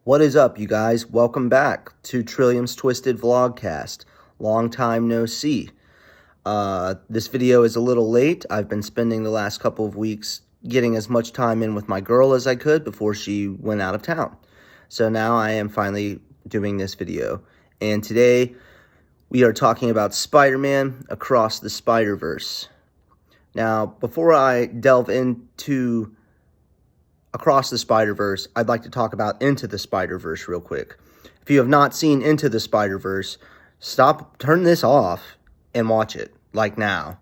What is up, you guys? Welcome back to Trillium's Twisted Vlogcast. Long time no see. This video is a little late. I've been spending the last couple of weeks getting as much time in with my girl as I could before she went out of town. So now I am finally doing this video. And today we are talking about Spider-Man Across the Spiderverse. Now, before I delve into Across the Spider-Verse, I'd like to talk about Into the Spider-Verse real quick. If you have not seen Into the Spider-Verse, turn this off and watch it, like now.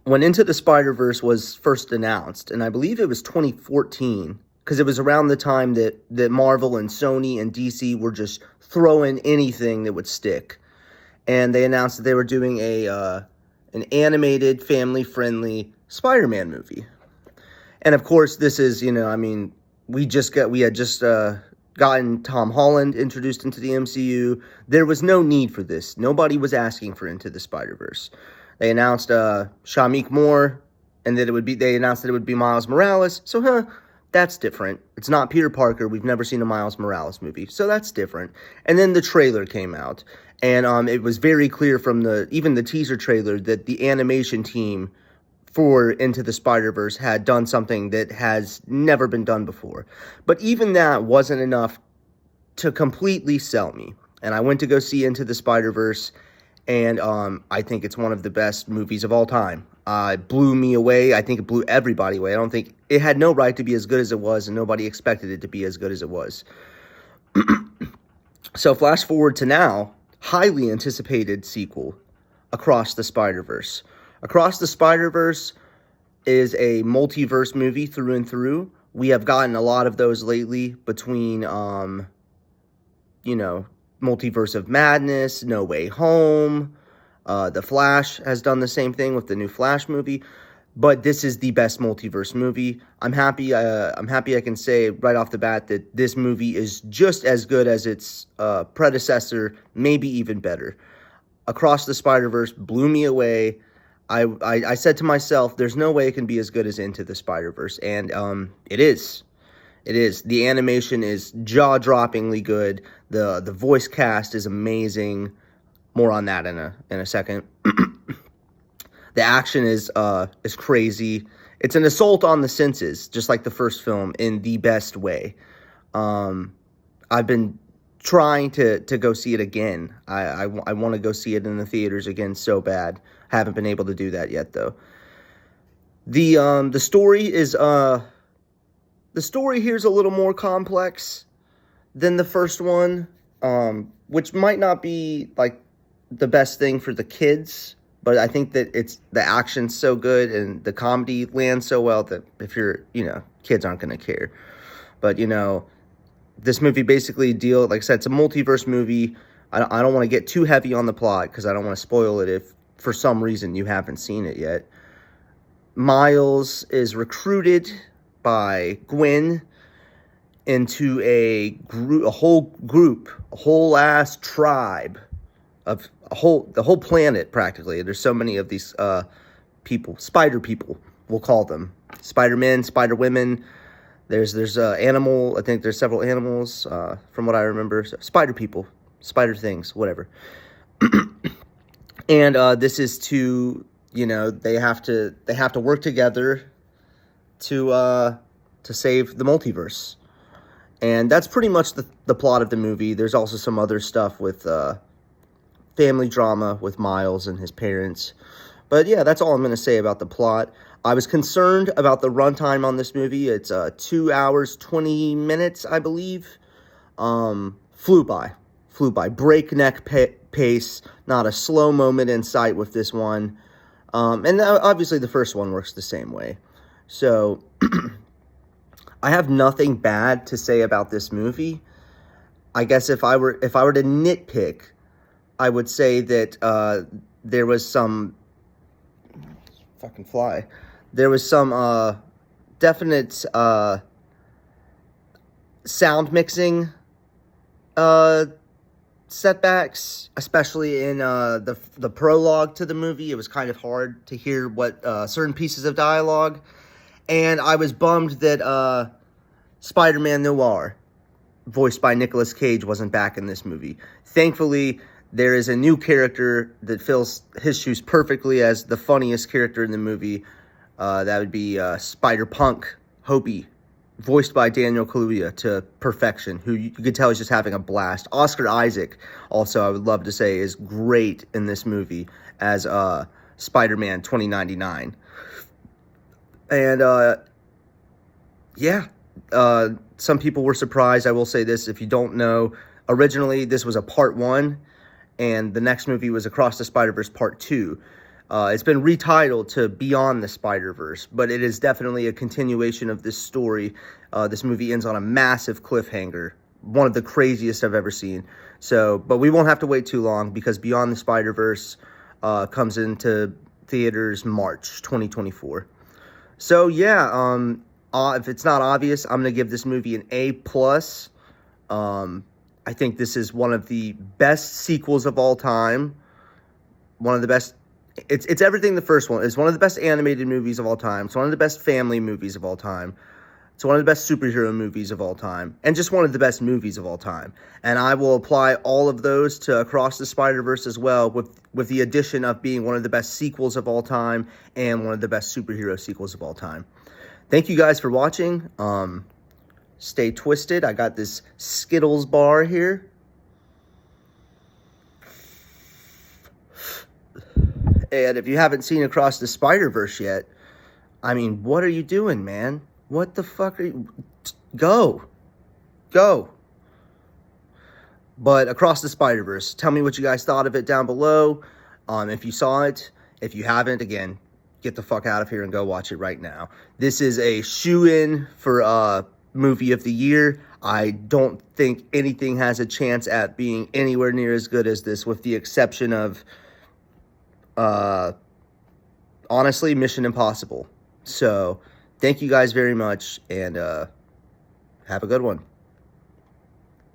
When Into the Spider-Verse was first announced, and I believe it was 2014, because it was around the time that Marvel and Sony and DC were just throwing anything that would stick. And they announced that they were doing an animated, family-friendly Spider-Man movie. And of course, this is, we had just gotten Tom Holland introduced into the MCU. There was no need for this. Nobody was asking for Into the Spider-Verse. They announced Shamik Moore, and that they announced that it would be Miles Morales. So, that's different. It's not Peter Parker. We've never seen a Miles Morales movie, so that's different. And then the trailer came out, and it was very clear from even the teaser trailer that the animation team for Into the Spider-Verse had done something that has never been done before. But even that wasn't enough to completely sell me. And I went to go see Into the Spider-Verse, and I think it's one of the best movies of all time. It blew me away. I think it blew everybody away. I don't think it had no right to be as good as it was, and nobody expected it to be as good as it was. So flash forward to now, highly anticipated sequel, Across the Spider-Verse. Across the Spider-Verse is a multiverse movie through and through. We have gotten a lot of those lately between, Multiverse of Madness, No Way Home. The Flash has done the same thing with the new Flash movie. But this is the best multiverse movie. I'm happy I can say right off the bat that this movie is just as good as its predecessor, maybe even better. Across the Spider-Verse blew me away. I said to myself, there's no way it can be as good as Into the Spider-Verse, and it is. It is. The animation is jaw-droppingly good. The voice cast is amazing. More on that in a second. The action is crazy. It's an assault on the senses, just like the first film, in the best way. I've been trying to go see it again. I want to go see it in the theaters again so bad. Haven't been able to do that yet, though. The story here is a little more complex than the first one, which might not be like the best thing for the kids, but I think that the action's so good and the comedy lands so well that if you're, kids aren't going to care. But, this movie basically like I said, it's a multiverse movie. I don't want to get too heavy on the plot because I don't want to spoil it if for some reason you haven't seen it yet. Miles is recruited by Gwen into a whole ass tribe of the whole planet practically. There's so many of these people, spider people, we'll call them. Spider-Men, Spider-Women. There's animal, I think there's several animals, from what I remember. So, spider people, spider things, whatever. And this is to, they have to work together to save the multiverse. And that's pretty much the plot of the movie. There's also some other stuff with family drama with Miles and his parents. But yeah, that's all I'm going to say about the plot. I was concerned about the runtime on this movie. It's 2 hours, 20 minutes, I believe. Flew by. Breakneck pace, not a slow moment in sight with this one. And obviously the first one works the same way. So, I have nothing bad to say about this movie. I guess if I were to nitpick, I would say that there was some fucking fly. There was some definite sound mixing setbacks, especially in the prologue to the movie. It was kind of hard to hear what certain pieces of dialogue, and I was bummed that Spider-Man Noir, voiced by Nicolas Cage, wasn't back in this movie. Thankfully, there is a new character that fills his shoes perfectly as the funniest character in the movie. That would be Spider-Punk Hopi, voiced by Daniel Kaluuya to perfection, who you could tell is just having a blast. Oscar Isaac, also, I would love to say, is great in this movie as Spider-Man 2099. And, yeah, some people were surprised. I will say this, if you don't know, originally this was a part 1, and the next movie was Across the Spider-Verse Part 2. It's been retitled to Beyond the Spider-Verse, but it is definitely a continuation of this story. This movie ends on a massive cliffhanger, one of the craziest I've ever seen. So, but we won't have to wait too long, because Beyond the Spider-Verse comes into theaters March 2024. So yeah, if it's not obvious, I'm gonna give this movie an A+. I think this is one of the best sequels of all time. One of the best. It's everything the first one. It's one of the best animated movies of all time. It's one of the best family movies of all time. It's one of the best superhero movies of all time. And just one of the best movies of all time. And I will apply all of those to Across the Spider-Verse as well, with the addition of being one of the best sequels of all time and one of the best superhero sequels of all time. Thank you guys for watching. Stay twisted. I got this Skittles bar here. And if you haven't seen Across the Spider-Verse yet, I mean, what are you doing, man? What the fuck are you... Go. But Across the Spider-Verse, tell me what you guys thought of it down below. If you saw it. If you haven't, again, get the fuck out of here and go watch it right now. This is a shoo-in for movie of the year. I don't think anything has a chance at being anywhere near as good as this, with the exception of... honestly, Mission Impossible. So, thank you guys very much, and have a good one.